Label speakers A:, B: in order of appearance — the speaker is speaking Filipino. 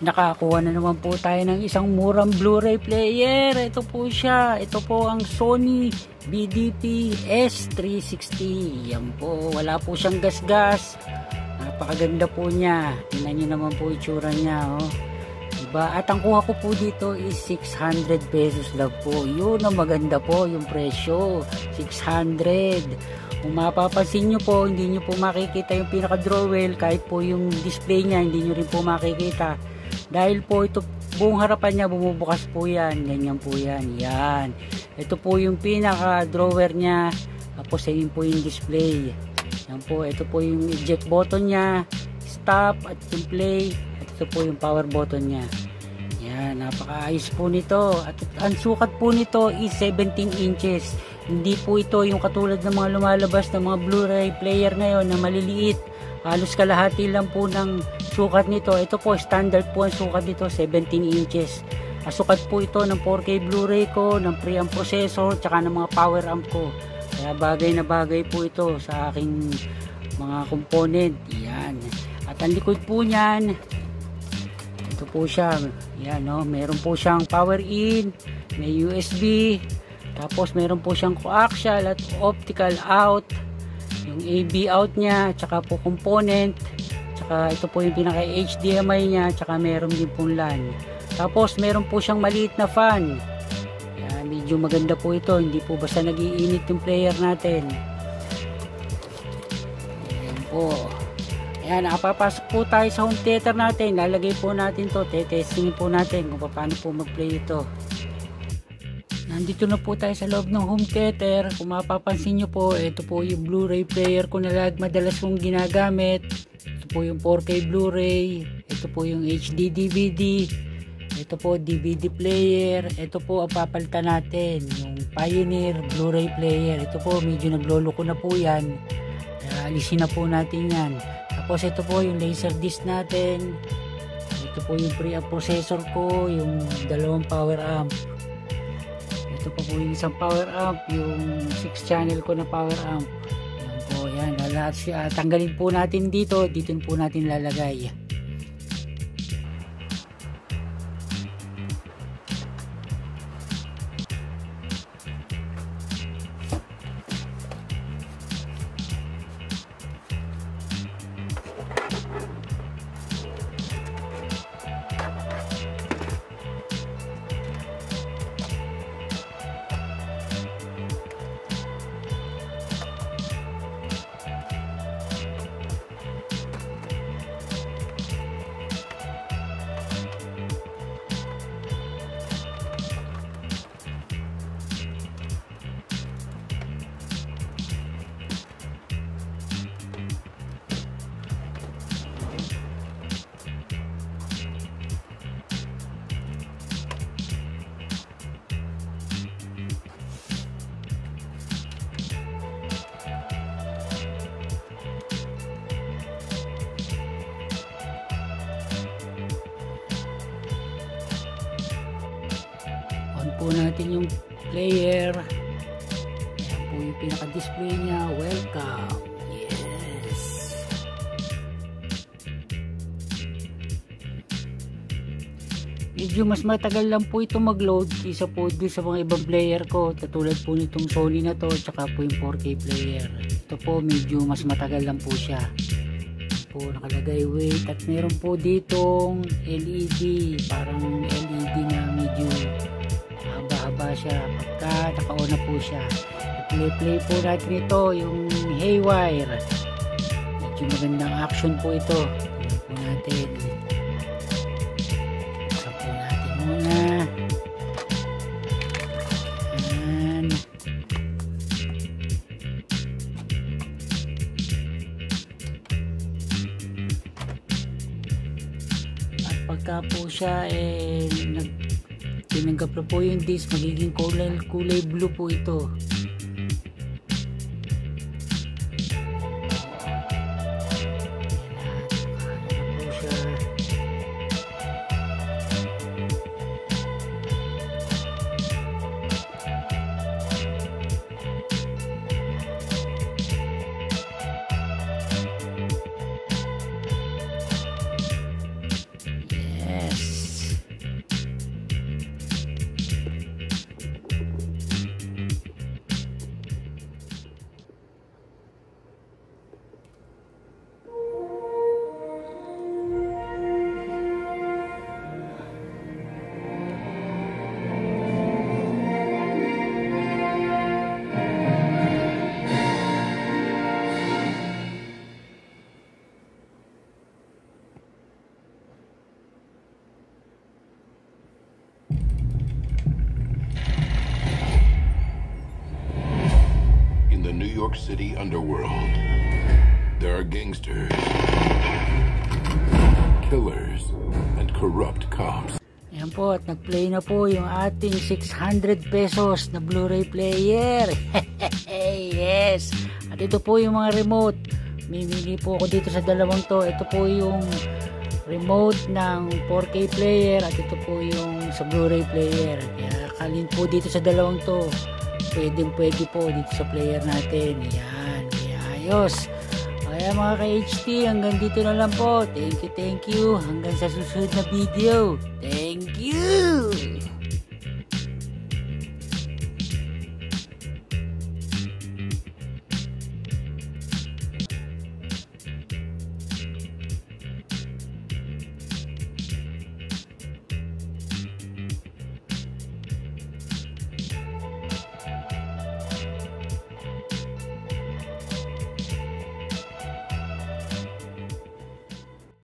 A: Nakakuha na naman po tayo ng isang murang Blu-ray player. Ito po siya. Ito po ang Sony BDP S360. Yan po. Wala po siyang gasgas. Napakaganda po niya. Tingnan nyo naman po itsura niya. Oh. Diba? At ang kuha ko po dito is 600 pesos lang po. Yun ang maganda po yung presyo. 600. Kung mapapansin nyo po, hindi nyo po makikita yung pinaka-drawel. Kahit po yung display niya, hindi nyo rin po makikita. Dahil po ito buong harapan niya bumubukas po yan, ganyan po yan, yan. Ito po yung pinaka drawer niya, tapos ayun po yung display. Yan po, ito po yung eject button niya, stop at yung play, at ito po yung power button niya. Yan, napakaayos po nito. At ang sukat po nito is 17 inches. Hindi po ito yung katulad ng mga lumalabas ng mga Blu-ray player ngayon na maliliit. Halos kalahati lang po ng sukat nito. Ito po standard po ang sukat nito, 17 inches. Sukat po ito ng 4K Blu-ray ko, ng preamp processor, tsaka ng mga power amp ko. Kaya bagay na bagay po ito sa aking mga component. Yan. At ang likod po niyan, ito po siya. Yan, no? Meron po siyang power in, may USB, tapos meron po siyang coaxial at optical out. Yung AB out niya, tsaka po component, tsaka ito po yung pinaka HDMI niya, tsaka meron din pong LAN. Tapos meron po siyang maliit na fan. Yan, medyo maganda po ito, hindi po basta nagiinit yung player natin. Ayan po. Ayan, nakapapasok po tayo sa home theater natin. Lalagay po natin to, testingin po natin kung paano po mag-play ito. Nandito na po tayo sa loob ng home theater. Kung mapapansin nyo po, ito po yung Blu-ray player ko na madalas kong ginagamit. Ito po yung 4K Blu-ray. Ito po yung HD DVD. Ito po DVD player. Ito po ang papalitan natin, yung Pioneer Blu-ray player. Ito po medyo nagloloko na po yan. Alisin na po natin yan. Tapos ito po yung Laserdisc natin. Ito po yung preamp processor ko, yung dalawang power amp. Ito pa po yung isang power amp, yung 6 channel ko na power amp. Yan po, yan. Tanggalin po natin dito po natin lalagay. Po natin yung player. Yan po yung pinaka-display niya. Welcome. Yes. Medyo mas matagal lang po ito mag-load kaysa po din sa mga ibang player ko. Katulad po nitong Sony na to, tsaka po yung 4K player. Ito po medyo mas matagal lang po siya. Po nakalagay wait, at meron po ditong LED, parang LED na medyo haba siya pagka naka-on na po siya. I-play po natin ito, yung Haywire. Medyo magandang action po ito. Tignan po natin. Buksan po natin muna. Ayan. At pagka po siya tinanggap na po yung disc, magiging kulay blue po ito.
B: York City underworld. There are gangsters, killers, and corrupt cops.
A: Ayan po, at nag-play na po yung ating 600 pesos na Blu-ray player. Yes! At ito po yung mga remote. Mimili po ako dito sa dalawang to. Ito po yung remote ng 4K player at ito po yung sa Blu-ray player. Kaya kalin po dito sa dalawang to. Pwede po dito sa player natin. Yan, kaya ayos. Kaya mga ka-HT, hanggang dito na lang po. Thank you. Hanggang sa susunod na video. Thank you!